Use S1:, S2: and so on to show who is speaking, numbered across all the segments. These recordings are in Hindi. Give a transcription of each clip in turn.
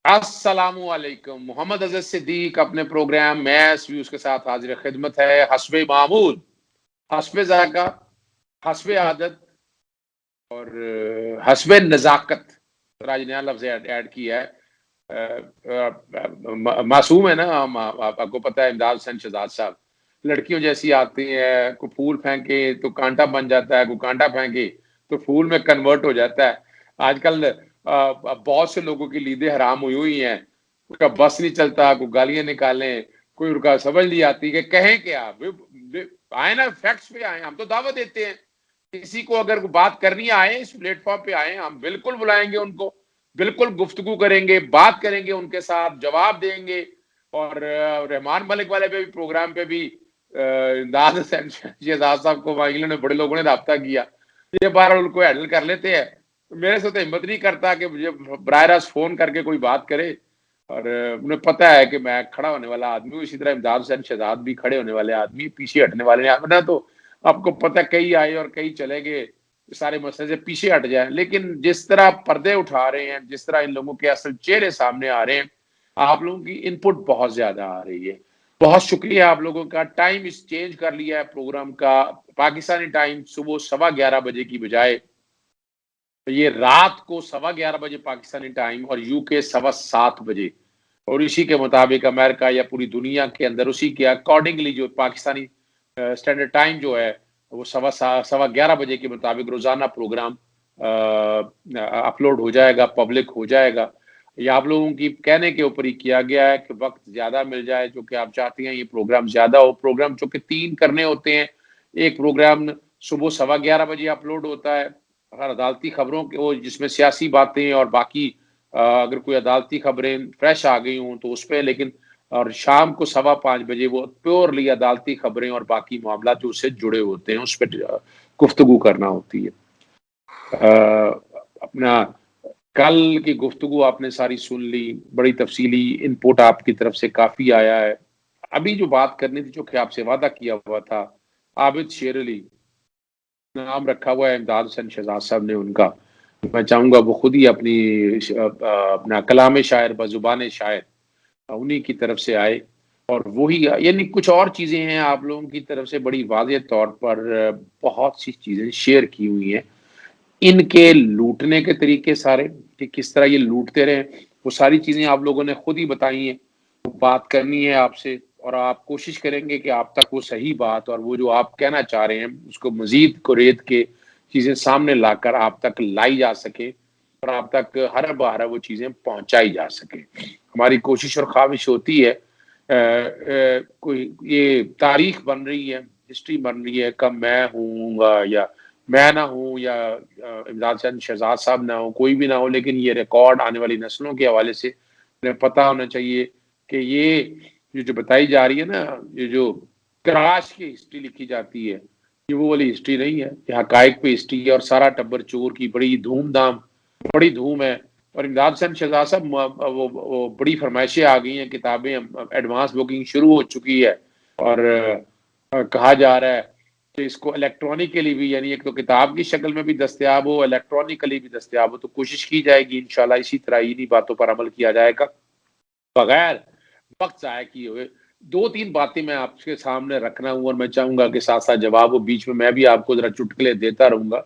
S1: अस्सलामुअलैकुम। मोहम्मद अज़हर सिद्दीक अपने प्रोग्राम मैस व्यूज के साथ हाजिर खिदमत है। हस्बे मामूद, हस्बे जायका, हस्बे आदत और हस्बे नज़ाकत। आज नया लफ्ज ऐड किया है। मासूम है ना हम, आपको पता है इमदाद हुसैन शहजाद साहब लड़कियों जैसी आती हैं, कोई फूल फेंके तो कांटा बन जाता है, कोई कांटा फेंके तो फूल में कन्वर्ट हो जाता है। आजकल बहुत से लोगों की नींदें हराम हुई हुई हैं, उसका बस नहीं चलता, कोई गालियां निकालें, कोई उनका समझ नहीं आती कि कहें क्या। आए ना, फैक्ट्स पे आए, हम तो दावत देते हैं। किसी को अगर बात करनी आए, इस प्लेटफॉर्म पे आए, हम बिल्कुल बुलाएंगे उनको, बिल्कुल गुफ्तगू करेंगे, बात करेंगे उनके साथ, जवाब देंगे। और रहमान मलिक वाले पे भी प्रोग्राम पे भी इमदाद हुसैन शहजाद साहब को इंग्लैंड में बड़े लोगों ने राब्ता किया, ये बार उनको हैंडल कर लेते हैं। मेरे से तो हिम्मत नहीं करता कि मुझे बराह रास्त फोन करके कोई बात करे। और उन्हें पता है कि मैं खड़ा होने वाला आदमी हूँ, इसी तरह इमदाद हुसैन शहजाद भी खड़े होने वाले आदमी, पीछे हटने वाले नहीं। वरना तो आपको पता है, कई आए और कई चले गए, सारे मसले से पीछे हट जाए। लेकिन जिस तरह पर्दे उठा रहे हैं, जिस तरह इन लोगों के असल चेहरे सामने आ रहे हैं, आप लोगों की इनपुट बहुत ज्यादा आ रही है। बहुत शुक्रिया आप लोगों का। टाइम इस चेंज कर लिया है प्रोग्राम का। पाकिस्तानी टाइम सुबह 11:15 की बजाय तो ये रात को 11:15 पाकिस्तानी टाइम और यूके 7:15 और इसी के मुताबिक अमेरिका या पूरी दुनिया के अंदर उसी के अकॉर्डिंगली जो पाकिस्तानी स्टैंडर्ड टाइम जो है वो 11:15 के मुताबिक रोजाना प्रोग्राम अपलोड हो जाएगा, पब्लिक हो जाएगा। ये आप लोगों की कहने के ऊपर ही किया गया है कि वक्त ज्यादा मिल जाए, जो कि आप चाहती हैं ये प्रोग्राम ज्यादा हो। प्रोग्राम चूंकि 3 करने होते हैं, एक प्रोग्राम सुबह 11:15 अपलोड होता है अगर अदालती खबरों के वो, जिसमें सियासी बातें और बाकी अगर कोई अदालती खबरें फ्रेश आ गई हों तो उस पर। लेकिन और शाम को 5:15 वो प्योरली अदालती खबरें और बाकी मामला जो उससे जुड़े होते हैं उस पर गुफ्तगू करना होती है। अपना कल की गुफ्तगू आपने सारी सुन ली, बड़ी तफसीली इनपुट आपकी तरफ से काफी आया है। अभी जो बात करनी थी, जो कि आपसे वादा किया हुआ था, आबिद शेर अली नाम रखा हुआ है इमदाद हुसैन शहजाद साहब ने उनका। मैं चाहूंगा वो खुद ही अपना कलाम शायर बजुबान शायर उन्हीं की तरफ से आए और वही, यानी कुछ और चीजें हैं आप लोगों की तरफ से बड़ी वाज़ेह तौर पर बहुत सी चीजें शेयर की हुई हैं। इनके लूटने के तरीके सारे, कि किस तरह ये लूटते रहे, वो सारी चीजें आप लोगों ने खुद ही बताई हैं। वो बात करनी है आपसे और आप कोशिश करेंगे कि आप तक वो सही बात और वो जो आप कहना चाह रहे हैं उसको मजीद कुरेद के चीजें सामने लाकर आप तक लाई जा सके और आप तक हर बार वो चीजें पहुंचाई जा सके। हमारी कोशिश और ख्वाहिश होती है कोई ये तारीख बन रही है, हिस्ट्री बन रही है, कब मैं हूँगा या मैं ना हूँ या इमदाद हुसैन शहजाद साहब ना हो, कोई भी ना हो, लेकिन ये रिकॉर्ड आने वाली नस्लों के हवाले से उन्हें पता होना चाहिए कि ये जो बताई जा रही है ना, ये जो तराश की हिस्ट्री लिखी जाती है, ये वो वाली हिस्ट्री नहीं है। ये हकायक पे हिस्ट्री है और सारा टब्बर चोर की बड़ी धूमधाम, बड़ी धूम है। और इमदाद हुसैन शहजाद साहब वो बड़ी फरमाइशें आ गई हैं, किताबें एडवांस बुकिंग शुरू हो चुकी है और कहा जा रहा है कि इसको इलेक्ट्रॉनिकली भी, यानी एक तो किताब की शक्ल में भी दस्तयाब हो, इलेक्ट्रॉनिकली भी दस्तयाब हो, तो कोशिश की जाएगी इंशाल्लाह इसी तरह इन्हीं बातों पर अमल किया जाएगा बगैर वक्त जाया किए हुए। 2-3 बातें मैं आपके सामने रखना हूं और मैं चाहूंगा कि साथ साथ जवाब हो, बीच में मैं भी आपको जरा चुटकुले देता रहूंगा।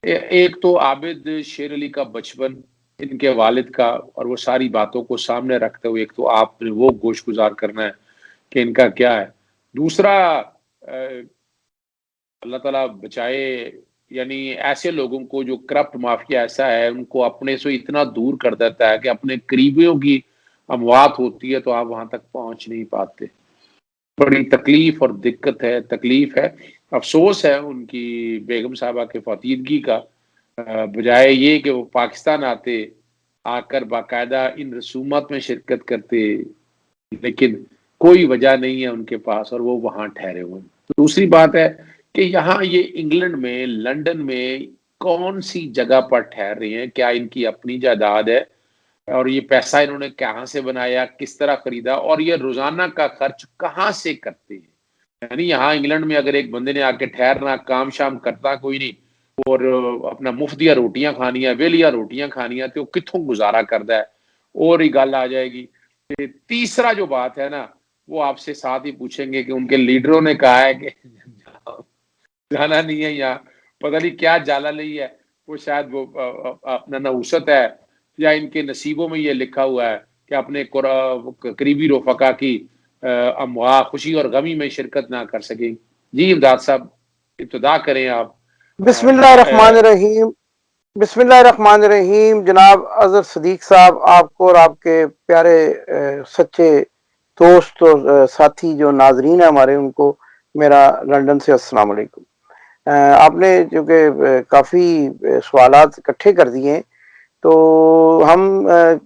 S1: एक तो आबिद शेर अली का बचपन, इनके वालिद का, और वो सारी बातों को सामने रखते हुए एक तो आपने वो गोश गुजार करना है कि इनका क्या है। दूसरा, अल्लाह ताला बचाए, यानी ऐसे लोगों को जो करप्ट माफिया ऐसा है, उनको अपने से इतना दूर कर देता है कि अपने करीबियों की अमवात होती है तो आप वहां तक पहुंच नहीं पाते। बड़ी तकलीफ और दिक्कत है, तकलीफ है। अफसोस है उनकी बेगम साहबा के फतीदगी का, बजाय ये कि वो पाकिस्तान आते, आकर बाकायदा इन रसूमात में शिरकत करते, लेकिन कोई वजह नहीं है उनके पास और वो वहां ठहरे हुए हैं। दूसरी बात है कि यहाँ ये इंग्लैंड में, लंदन में कौन सी जगह पर ठहर रहे हैं, क्या इनकी अपनी जायदाद है और ये पैसा इन्होंने कहाँ से बनाया, किस तरह खरीदा और ये रोजाना का खर्च कहाँ से करते हैं। यानी यहाँ इंग्लैंड में अगर एक बंदे ने आके ठहरना, काम शाम करता कोई नहीं और अपना मुफ्त दिया रोटियां खानियां, वेलिया रोटियां खानियां, तो कितों गुजारा करता है। और ही गल आ जाएगी। तीसरा जो बात है ना, वो आपसे साथ ही पूछेंगे कि उनके लीडरों ने कहा है कि जाना नहीं है यहाँ, पता नहीं क्या जाला नहीं है, वो शायद वो अपना नहुसत है या इनके नसीबों में ये लिखा हुआ है कि अपने करीबी रफ़का की अमवा खुशी और गमी में शिरकत ना कर सकें। जी इमदाद साहब, इब्तिदा करें आप।
S2: बिस्मिल्लाहिर्रहमानिर्रहीम। बिस्मिल्लाहिर्रहमानिर्रहीम। जनाब अज़र सदीक साहब, आपको और आपके प्यारे सच्चे दोस्त और साथी जो नाजरीन है हमारे, उनको मेरा लंदन से अस्सलाम वालेकुम। आपने जो कि काफ़ी सवालात इकट्ठे कर दिए, तो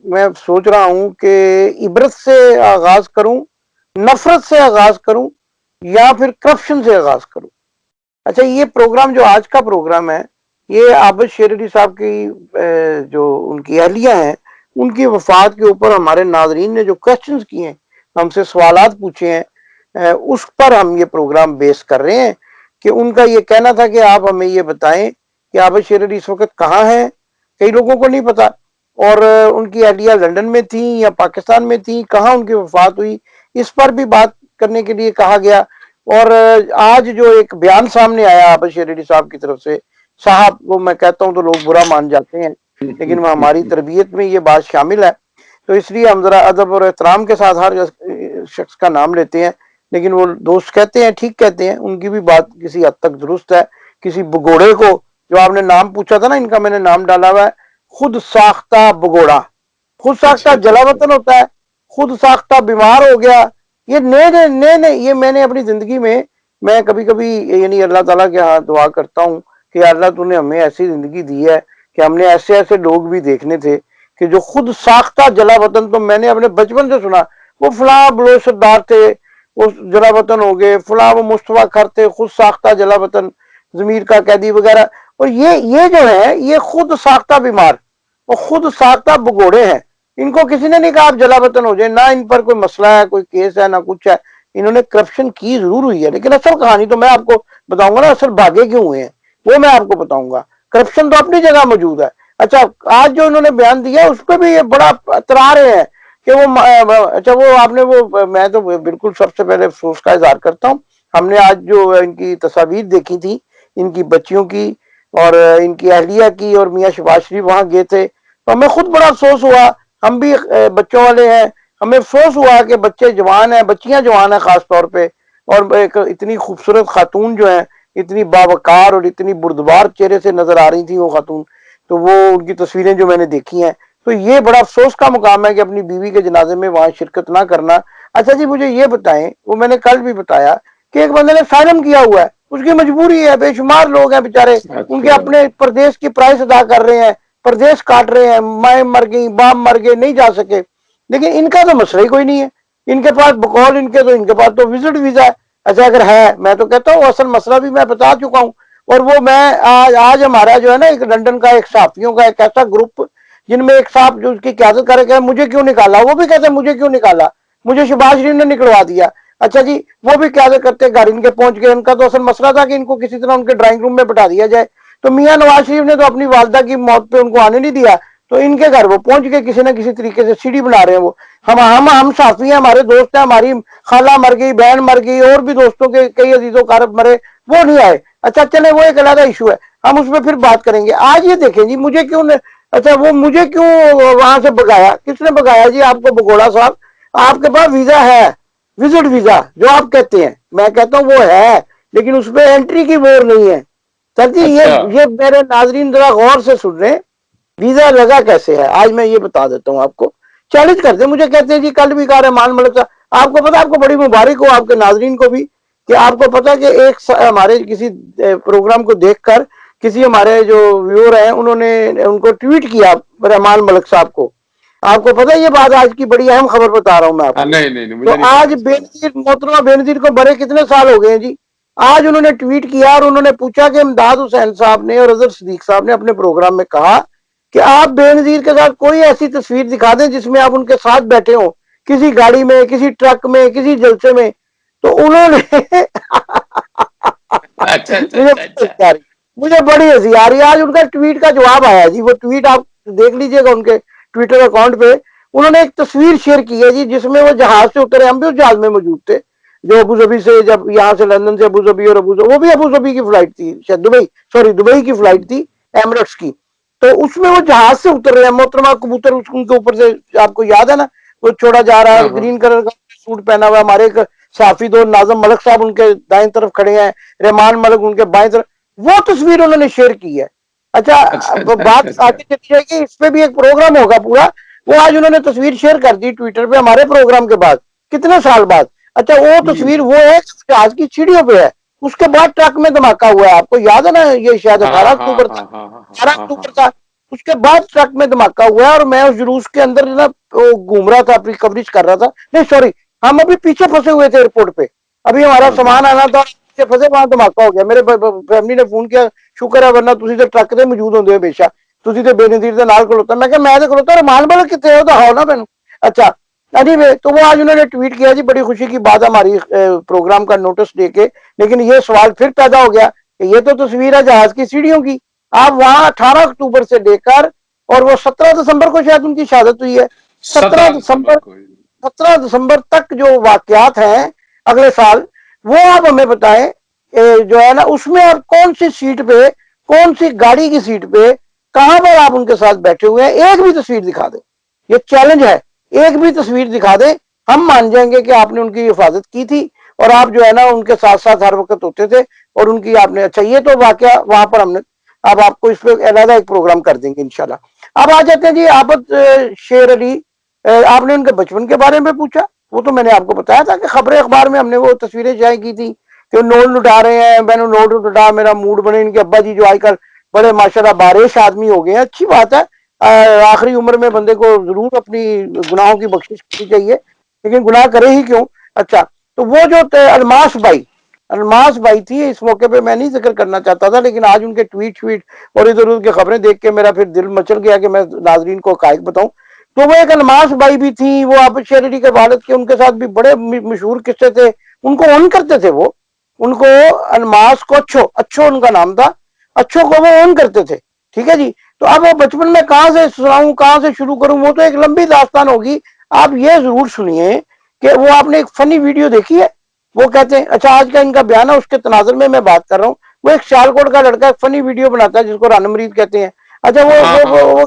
S2: मैं सोच रहा हूँ कि इबरत से आगाज़ करूँ, नफरत से आगाज़ करूँ, या फिर करप्शन से आगाज़ करूँ। अच्छा, ये प्रोग्राम जो आज का प्रोग्राम है, ये आबिद शेर अली साहब की जो उनकी अहलिया हैं, उनकी वफात के ऊपर हमारे नाजरीन ने जो क्वेश्चंस किए हैं, हमसे सवालात पूछे हैं, उस पर हम ये प्रोग्राम बेस कर रहे हैं कि उनका ये कहना था कि आप हमें ये बताएं कि आबिद शेर अली इस वक्त कहाँ हैं। कई लोगों को नहीं पता, और उनकी अहलिया लंदन में थी या पाकिस्तान में थी, कहाँ उनकी वफात हुई, इस पर भी बात करने के लिए कहा गया। और आज जो एक बयान सामने आया आबिद शेर अली साहब की तरफ से, साहब वो मैं कहता हूँ तो लोग बुरा मान जाते हैं, लेकिन वह हमारी तरबियत में ये बात शामिल है, तो इसलिए हम जरा अदब और एहतराम के साथ हर शख्स का नाम लेते हैं। लेकिन वो दोस्त कहते हैं, ठीक कहते हैं, उनकी भी बात किसी हद तक दुरुस्त है। किसी भगोड़े को, जो आपने नाम पूछा था ना, इनका मैंने नाम डाला हुआ है, खुद साख्ता भगोड़ा। खुद साख्ता
S1: अच्छा, अच्छा, अच्छा।
S2: जलावतन होता है, खुद साख्ता बीमार हो गया। ये नए नए नए ये मैंने अपनी जिंदगी में, मैं कभी कभी यानी अल्लाह ताला के हाथ दुआ करता हूँ कि अल्लाह तूने हमें ऐसी जिंदगी दी है कि हमने ऐसे ऐसे लोग भी देखने थे कि जो खुद साख्ता जला वतन, तो मैंने अपने बचपन से सुना, वो फला बलोच सरदार थे, वो जला वतन हो गए, फला वो मुस्तफा खर थे, खुद साख्ता जला वतन, जमीर का कैदी वगैरह। और ये जो है, ये खुद साख्ता बीमार और खुद साख्ता भगोड़े हैं। इनको किसी ने नहीं कहा आप जला वतन हो जाए, ना इन पर कोई मसला है, कोई केस है, ना कुछ है। इन्होंने करप्शन की जरूर हुई है, लेकिन असल कहानी तो मैं आपको बताऊंगा ना, असल भागे क्यों हुए हैं वो मैं आपको बताऊंगा। करप्शन तो अपनी जगह मौजूद है। अच्छा, आज जो उन्होंने बयान दिया उस पर भी ये बड़ा तरा रहे हैं कि वो, अच्छा वो आपने वो, मैं तो बिल्कुल सबसे पहले अफसोस का इजहार करता हूँ। हमने आज जो इनकी तस्वीर देखी थी, इनकी बच्चियों की और इनकी अहलिया की, और मियाँ शहबाज शरीफ वहां गए थे, तो हमें खुद बड़ा अफसोस हुआ। हम भी बच्चों वाले हैं, हमें अफसोस हुआ कि बच्चे जवान हैं, बच्चियां जवान हैं खास तौर पे, और एक इतनी खूबसूरत खातून जो है, इतनी बावकार और इतनी बुर्दबार चेहरे से नजर आ रही थी वो खातून, तो वो उनकी तस्वीरें जो मैंने देखी हैं, तो ये बड़ा अफसोस का मुकाम है कि अपनी बीवी के जनाजे में वहां शिरकत ना करना। अच्छा जी, मुझे ये बताएं, वो मैंने कल भी बताया कि एक बंदे ने साइलम किया हुआ है, उसकी मजबूरी है, बेशुमार लोग हैं बेचारे, उनके
S1: अच्छा।
S2: अपने प्रदेश की प्राइस अदा कर रहे हैं, प्रदेश काट रहे हैं, माए मर गई, बाप मर गए, नहीं जा सके, लेकिन इनका तो मसला ही कोई नहीं है। इनके पास बकौल इनके पास तो विजिट वीजा है। अच्छा, अगर है, मैं तो कहता हूँ असल मसला भी मैं बता चुका हूँ। और वो मैं आज हमारा जो है ना, एक लंदन का एक सहाफियों का एक ऐसा ग्रुप, जिनमें एक साहब जो उसकी क्यादत कर रहे, मुझे क्यों निकाला, वो भी कहते हैं मुझे क्यों निकाला, मुझे शहबाज शरीफ ने निकलवा दिया। अच्छा जी, वो भी क्यादत करते घर इनके पहुंच गए। उनका तो असल मसला था कि इनको किसी तरह उनके ड्राइंग रूम में बिठा दिया जाए, तो मियाँ नवाज शरीफ ने तो अपनी वालदा की मौत पे उनको आने नहीं दिया, तो इनके घर वो पहुंच गए, किसी ना किसी तरीके से सीढ़ी बना रहे हैं वो। हम साफी हैं, हमारे दोस्त हैं, हमारी खाला मर गई, बहन मर गई, और भी दोस्तों के कई अजीजों कारब मरे, वो नहीं आए। अच्छा चले, वो एक अलग इशू है, हम उसमें फिर बात करेंगे। आज ये देखें जी, मुझे क्यों अच्छा वो मुझे क्यों वहां से भगाया, किसने भगाया जी आपको भगोड़ा साहब? आपके पास वीजा है, विजिट वीजा जो आप कहते हैं, मैं कहता हूँ वो है, लेकिन उसमें एंट्री की वोर नहीं है। सर जी,
S1: अच्छा।
S2: ये मेरे नाजरीन जरा गौर से सुन रहे हैं, वीजा लगा कैसे है आज मैं ये बता देता हूँ आपको। चैलेंज करते, मुझे कहते हैं जी, कल भी कहा रहमान मलिक साहब, आपको पता, आपको बड़ी मुबारक हो आपके नाजरीन को भी, कि आपको पता कि हमारे किसी प्रोग्राम को देखकर किसी हमारे जो व्यूअर हैं, उन्होंने उनको ट्वीट किया रहमान मलिक साहब को। आपको पता है ये बात, आज की बड़ी अहम खबर बता रहा हूं मैं आपको।
S1: नहीं, नहीं, नहीं,
S2: तो
S1: मुझे नहीं पता
S2: आज
S1: इस बारे में।
S2: बेनजीर, मोहतरमा बेनजीर को बड़े कितने साल हो गए हैं जी। आज उन्होंने ट्वीट किया और उन्होंने पूछा कि इमदाद हुसैन साहब ने और अजहर सिद्दीक साहब ने अपने प्रोग्राम में कहा कि आप बेनजीर के साथ कोई ऐसी तस्वीर दिखा दें जिसमें आप उनके साथ बैठे हो, किसी गाड़ी में, किसी ट्रक में, किसी जलसे में। तो उन्होंने
S1: अच्छा, अच्छा,
S2: मुझे
S1: अच्छा,
S2: बड़ी
S1: अच्छा।
S2: हंसी आ रही, मुझे बड़ी हंसी आ रही। आज उनका ट्वीट का जवाब आया जी, वो ट्वीट आप देख लीजिएगा उनके ट्विटर अकाउंट पे। उन्होंने एक तस्वीर शेयर की है जी, जिसमें वो जहाज से उतरे, हम भी उस जहाज में मौजूद थे, जो अबू धाबी से, जब यहाँ से लंदन से अबू धाबी, और वो भी अबू धाबी की फ्लाइट थी, शायद दुबई, सॉरी दुबई की फ्लाइट थी, एमिरेट्स की। तो उसमें वो जहाज से उतर रहे हैं, मोहतरमा कबूतर उनके ऊपर से, आपको याद है ना, वो छोड़ा जा रहा
S1: हाँ
S2: है,
S1: हाँ
S2: ग्रीन कलर का सूट पहना हुआ है, हमारे एक साफी दो नाजम मलिक साहब उनके दाएं तरफ खड़े हैं, रहमान मलिक उनके बाएं तरफ, वो तस्वीर उन्होंने शेयर की है। अच्छा,
S1: अच्छा
S2: अब
S1: अच्छा अच्छा
S2: बात
S1: अच्छा।
S2: आगे चली जाएगी, इस पे भी एक प्रोग्राम होगा पूरा, वो आज उन्होंने तस्वीर शेयर कर दी ट्विटर पे हमारे प्रोग्राम के बाद, कितने साल बाद। अच्छा, वो तस्वीर वो है आज की सीढ़ियों पे है, उसके बाद ट्रक में धमाका हुआ है, आपको याद है ना, ये शायद
S1: हाँ
S2: 18
S1: हाँ
S2: अक्टूबर था,
S1: हाँ हाँ हाँ
S2: 18
S1: हाँ
S2: अक्टूबर
S1: हाँ।
S2: था। उसके बाद ट्रक में धमाका हुआ है, और मैं उस जुलूस के अंदर ना वो घूम रहा था, अपनी कवरेज कर रहा था, नहीं सॉरी, हम अभी पीछे फंसे हुए थे एयरपोर्ट पे, अभी हमारा
S1: हाँ हाँ
S2: सामान आना था, पीछे फंसे, वहां धमाका हो गया, मेरे फैमिली ने फोन किया, शुक्र है, वरना तुसी तो ट्रक से मौजूद होंगे हमेशा, तुसी तो बेनजीर के नाल खलोता, मैं कहा मैं तो खलोता, रमान बल कितने हो ना मैनू। अच्छा, एनीवे, तो वो आज उन्होंने ट्वीट किया जी, बड़ी खुशी की बात हमारी प्रोग्राम का नोटिस देके, लेकिन ये सवाल फिर पैदा हो गया कि ये तो तस्वीर है जहाज की सीढ़ियों की, आप वहां 18 अक्टूबर से लेकर, और वो 17 दिसंबर को शायद उनकी शहादत हुई है, सत्रह
S1: 17 दिसंबर
S2: दिसंबर
S1: को ही।
S2: 17 दिसंबर तक जो वाकयात हैं अगले साल, वो आप हमें बताएं, जो है ना, उसमें आप कौन सी सीट पे, कौन सी गाड़ी की सीट पे, कहां पर आप उनके साथ बैठे हुए हैं, एक भी तस्वीर दिखा दें, ये चैलेंज है, एक भी तस्वीर दिखा दें, हम मान जाएंगे कि आपने उनकी हिफाजत की थी, और आप जो है ना उनके साथ साथ हर वक्त होते थे, और उनकी आपने, अच्छा ये तो वाकया वहां पर हमने, अब आपको इस पे अलग एक प्रोग्राम कर देंगे इंशाल्लाह। अब आ जाते हैं जी आबद शेर अली, आपने उनके बचपन के बारे में पूछा, वो तो मैंने आपको बताया था कि खबरें अखबार में हमने वो तस्वीरें शाये की थी कि वो नोट लुटा रहे हैं, मैंने नोट लुटा, मेरा मूड बने, इनके अब्बा जी जो आजकल बड़े माशाल्लाह बारिश आदमी हो गए हैं, अच्छी बात है, आखिरी उम्र में बंदे को जरूर अपनी गुनाहों की बख्शिश करनी चाहिए, लेकिन गुनाह करे ही क्यों। अच्छा, तो वो जो अलमास भाई थी, इस मौके पे मैं नहीं जिक्र करना चाहता था, लेकिन आज उनके ट्वीट ट्वीट और इधर उधर की खबरें देख के मेरा फिर दिल मचल गया कि मैं नाजरीन को हकायक बताऊं। तो वो एक अलमास भाई भी थी, वो आबिद शेर के वालिद के, उनके साथ भी बड़े मशहूर किस्से थे, उनको ऑन करते थे वो, उनको अलमास को अच्छो अच्छो उनका नाम था, अच्छो को वो ऑन करते थे, ठीक है जी। तो अब वो बचपन में कहां से सुनाऊं, कहां से शुरू करूं, वो तो एक लंबी दास्तान होगी, आप ये जरूर सुनिए कि वो आपने एक फनी वीडियो देखी है, वो कहते हैं, अच्छा आज का इनका बयान है उसके तनाजुर में मैं बात कर रहा हूँ, वो एक सियालकोट का लड़का एक फनी वीडियो बनाता है जिसको राना मरीद कहते हैं। अच्छा,
S1: हाँ हाँ हाँ।
S2: वो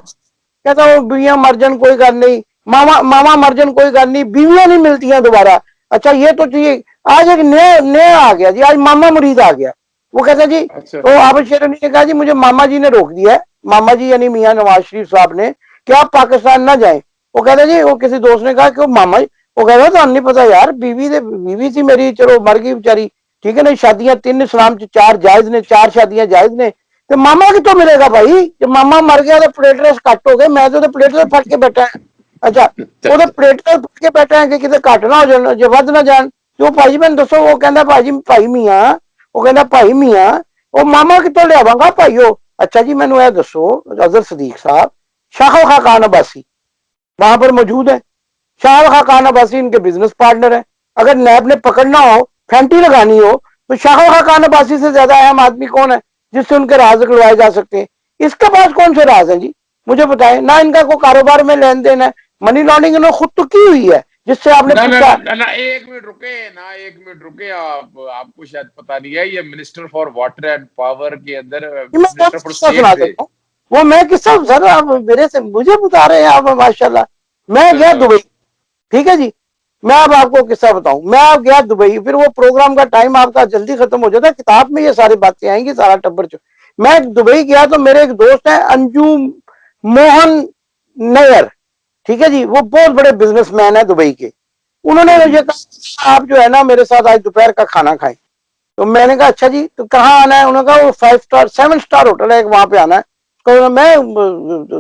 S2: कहता हूँ बीवियां मर जान कोई गल नहीं, मामा मामा मर जान कोई गल नहीं, बीवियां नहीं मिलती हैं दोबारा। अच्छा, ये तो चाहिए, आज एक नया नया आ गया जी, आज मामा मुरीद आ गया। वो कहता जी,
S1: अच्छा।
S2: तो आबिद शेर अली ने कहा जी मुझे मामा जी ने रोक दिया है, मामा जी यानी मियां नवाज शरीफ साहब ने, कि आप पाकिस्तान ना जाएं। वो कहता जी, वो किसी दोस्त ने कहा कि वो मामा जी, वो कहता तो नहीं पता यार, बीवी थी मेरी, चलो मर गई बेचारी, ठीक है ना, शादियां 3 इस्लाम च 4 जायज ने, 4 शादियां जायज ने, तो मामा कितों मिलेगा भाई, जब मामा मर गया तो प्लेटलेट्स कट हो गए, मैं तो प्लेटलेट्स फट के बैठा है। अच्छा,
S1: अच्छा
S2: वो
S1: अच्छा।
S2: प्लेटलेट्स फट के बैठा है कि किਤੇ ਘਟ ਨਾ ਹੋ ਜਾਣ, ਜੇ ਵੱਧ ਨਾ ਜਾਣ, ਤੇ ਉਹ ਭਾਜੀ ਮੈਨੂੰ ਦੱਸੋ, ਉਹ ਕਹਿੰਦਾ ਭਾਜੀ ਭਾਈ ਮੀਆਂ, ਉਹ ਕਹਿੰਦਾ ਭਾਈ ਮੀਆਂ, ਉਹ ਮਾਮਾ ਕਿੱਥੋਂ ਲਿਆਵਾਂਗਾ ਭਾਈਓ। अच्छा जी, मैंने यह दसो अजहर सदीक साहब, शाह खाकान अब्बासी वहां पर मौजूद है, शाह खाकान अब्बासी इनके बिजनेस पार्टनर है, अगर नैब ने पकड़ना हो, फैंटी लगानी हो, तो शाह खाकान अब्बासी से ज्यादा अहम आदमी कौन है जिससे उनके राज निकलवाए जा सकते हैं। इसके पास कौन से राज हैं जी, मुझे बताएं ना, इनका कोई कारोबार में लेन देन है, मनी लॉन्ड्रिंग इन्होंने खुद तो की हुई है, जिससे आपने
S1: ना ना
S2: पूछा।
S1: ना ना ना, एक मिनट रुके ना, एक मिनट रुके, आप आपको शायद पता नहीं है, ये minister for water and power के अंदर
S2: मैं
S1: मिनिस्टर फॉर
S2: किस्सा सुना
S1: स्टेट थे।
S2: देता हूँ, वो मैं किस्सा सर, आप मेरे से मुझे बता रहे हैं आप, माशाल्लाह। मैं गया दुबई, ठीक है जी, मैं अब आपको किस्सा बताऊं, मैं अब गया दुबई, फिर वो प्रोग्राम का टाइम आपका जल्दी खत्म हो जाता है, किताब में ये सारी बातें आएंगी, सारा टब्बर मैं दुबई गया तो मेरे एक दोस्त है अंजू मोहन नैयर, ठीक है जी, वो बहुत बड़े बिजनेसमैन है दुबई के। उन्होंने
S1: जी
S2: मुझे कहा आप जो है ना मेरे साथ आज दोपहर का खाना खाएं। तो मैंने कहा अच्छा जी, तो कहाँ आना है, उन्होंने कहा वो 5 स्टार 7 स्टार होटल है वहां पे आना है। तो मैं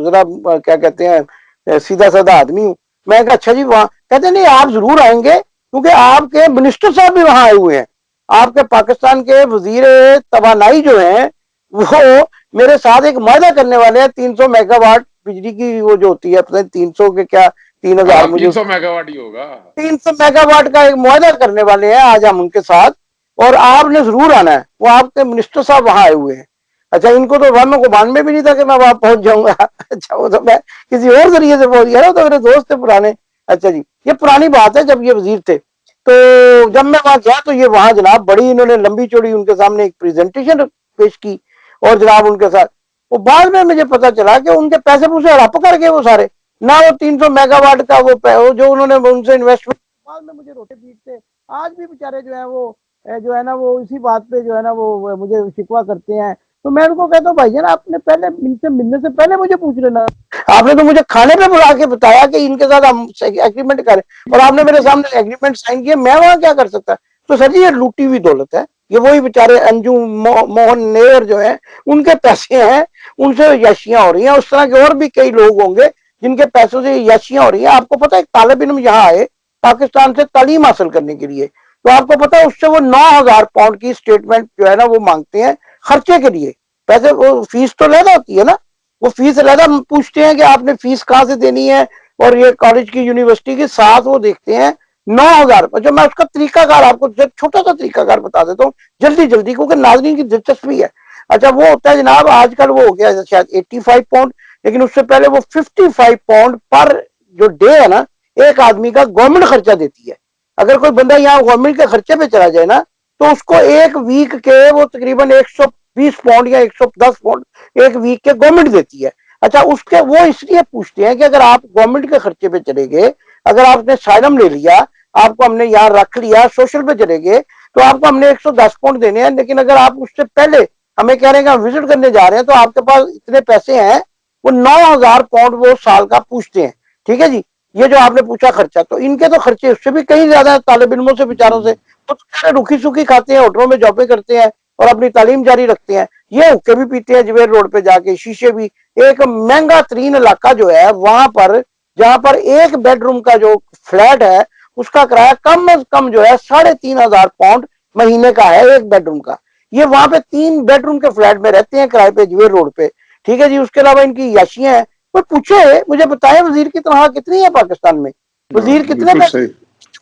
S2: जरा क्या कहते हैं सीधा साधा आदमी हूँ, मैं कहा अच्छा जी वहां, कहते नहीं आप जरूर आएंगे क्योंकि आपके मिनिस्टर साहब भी वहां आए हुए हैं, आपके पाकिस्तान के वजीर तवानाई जो है वो मेरे साथ एक मुआहदा करने वाले हैं, 300 मेगावाट बिजली की वो जो होती है, पता नहीं 300 के क्या, 3000
S1: हाँ,
S2: मुझे,
S1: 300 मेगावाट ही होगा।
S2: 300 मेगावाट का एक मुआहदा करने वाले हैं आज हम उनके साथ, और आपने जरूर आना है, वो आपके मिनिस्टर साहब वहां आए हुए हैं। अच्छा, इनको तो वह मेरे को मान में भी नहीं था कि मैं वहां पहुंच जाऊंगा। अच्छा, वो तो मैं किसी और जरिए से पहुंच गया ना, तो मेरे दोस्त थे पुराने। अच्छा जी, ये पुरानी बात है जब ये वजीर थे। तो जब मैं वहां गया तो ये वहां जनाब बड़ी इन्होंने लंबी चौड़ी उनके सामने एक प्रेजेंटेशन पेश की, और जनाब उनके साथ वो बाद में मुझे पता चला कि उनके पैसे पूसे हड़प कर गए वो सारे ना। वो 300 मेगावाट का वो जो उन्होंने उनसे इन्वेस्टमेंट, बाद में मुझे रोते पीटते आज भी बेचारे जो है वो जो है ना वो इसी बात पे जो है ना वो मुझे शिकवा करते हैं। तो मैं उनको कहता हूँ भाई जान आपने पहले इनसे मिलने से पहले मुझे पूछ लेना। आपने तो मुझे खाने पे बुला के बताया कि इनके साथ हम एग्रीमेंट करें, और आपने मेरे सामने एग्रीमेंट साइन किया, मैं वहां क्या कर सकता? तो सर जी ये लूटी हुई दौलत है। ये वही बेचारे अंजू मोहन नेयर जो है उनके पैसे हैं, उनसे याशियां हो रही हैं। उस तरह के और भी कई लोग होंगे जिनके पैसों से याशियां हो रही हैं। आपको पता है तालिब इल्म यहाँ आए पाकिस्तान से तालीम हासिल करने के लिए, तो आपको पता है उससे वो 9,000 पाउंड की स्टेटमेंट जो है ना वो मांगते हैं खर्चे के लिए। पैसे वो फीस तो लहदा होती है ना, वो फीस लहदा पूछते हैं कि आपने फीस कहाँ से देनी है, और ये कॉलेज की यूनिवर्सिटी के साथ वो देखते हैं 9,000। अच्छा, मैं उसका तरीकाकार आपको छोटा सा तरीकाकार बता देता हूँ जल्दी जल्दी, क्योंकि नाजरीन की दिलचस्पी है। अच्छा, वो होता है जनाब आजकल वो हो गया शायद 85 पाउंड, लेकिन उससे पहले वो 55 पाउंड पर जो डे है ना एक आदमी का गवर्नमेंट खर्चा देती है। अगर कोई बंदा यहाँ गवर्नमेंट के खर्चे पे चला जाए ना तो उसको एक वीक के वो तकरीबन 120 पाउंड या 110 पाउंड एक वीक के गवर्नमेंट देती है। अच्छा, उसके वो इसलिए पूछते हैं कि अगर आप गवर्नमेंट के खर्चे पे चले गए, अगर आपने साइलम ले लिया, आपको हमने यहाँ रख लिया, सोशल पे चले गए, तो आपको हमने 110 पाउंड देने हैं। लेकिन अगर आप उससे पहले हमें कह रहे हैं कि हम विजिट करने जा रहे हैं तो आपके पास इतने पैसे हैं, वो 9,000 पाउंड वो साल का पूछते हैं। ठीक है जी, ये जो आपने पूछा खर्चा, तो इनके तो खर्चे उससे भी कहीं ज्यादा है तालिब इल्मों से बेचारों से। तो रुखी सुखी खाते हैं, होटलों में जॉबें करते हैं और अपनी तालीम जारी रखते हैं। ये हुक्के भी पीते हैं जवेर रोड पे जाके, शीशे भी। एक महंगा तरीन इलाका जो है वहां पर, जहां पर एक बेडरूम का जो फ्लैट है उसका किराया कम से कम जो है 3,500 पाउंड महीने का है एक बेडरूम का। ये वहां पे 3 बेडरूम के फ्लैट में रहते हैं किराए पे जवेर रोड पे। ठीक है जी, उसके अलावा इनकी याशियां हैं। तो पूछे, मुझे बताएं वजीर की तनख्वाह कितनी है पाकिस्तान में? वजीर कितने
S1: बिल्कुल
S2: पैसे?
S1: सही।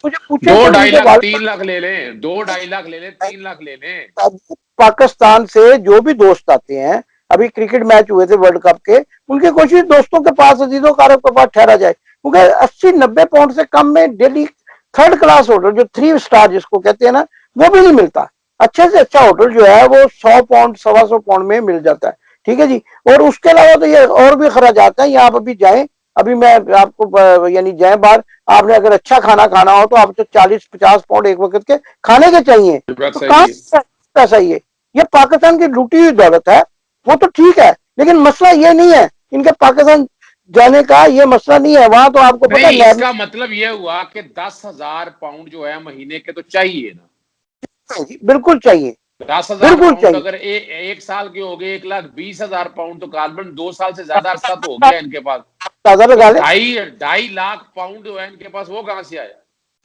S2: मुझे पूछे
S1: दो
S2: कि
S1: ढाई
S2: उनके
S1: लाख
S2: वाल
S1: 3 लाख ले लें, 2-2.5 लाख ले लें, 3 लाख ले लें।
S2: पाकिस्तान से जो भी दोस्त आते हैं, अभी क्रिकेट मैच हुए थे वर्ल्ड कप के, उनकी कोशिश दोस्तों के पास, अजीजों कारब के पास ठहरा जाए, क्योंकि 80-90 पाउंड से कम में डेली थर्ड क्लास होटल जो 3 स्टार जिसको कहते हैं ना वो भी नहीं मिलता। अच्छे से अच्छा होटल जो है वो 100 पाउंड 125 पाउंड में मिल जाता है। ठीक है जी, और उसके अलावा तो ये और भी खर्च आता है। यहाँ अभी जाए, अभी मैं आपको यानी जाए बाहर, आपने अगर अच्छा खाना खाना हो तो आपको 40-50 पाउंड एक वक्त के खाने के चाहिए।
S1: बात
S2: तो
S1: सही
S2: कहाँ
S1: है।
S2: से पैसा ये पाकिस्तान की लूटी हुई दौलत है। वो तो ठीक है, लेकिन मसला ये नहीं है इनके पाकिस्तान जाने का, ये मसला नहीं है। वहां तो आपको पता
S1: नहीं,
S2: है
S1: इसका मतलब यह हुआ कि 10,000 पाउंड जो है महीने के तो चाहिए ना।
S2: बिल्कुल चाहिए,
S1: 10,000
S2: बिल्कुल
S1: पाउंड
S2: चाहिए।
S1: अगर एक साल के हो गए 1,20,000 पाउंड, तो कालबन 2 साल से ज्यादा अरसा तो हो गया इनके पास।
S2: ताजा
S1: तो
S2: लगा ले।
S1: 2.5 लाख पाउंड जो है इनके पास, वो कहां से आया?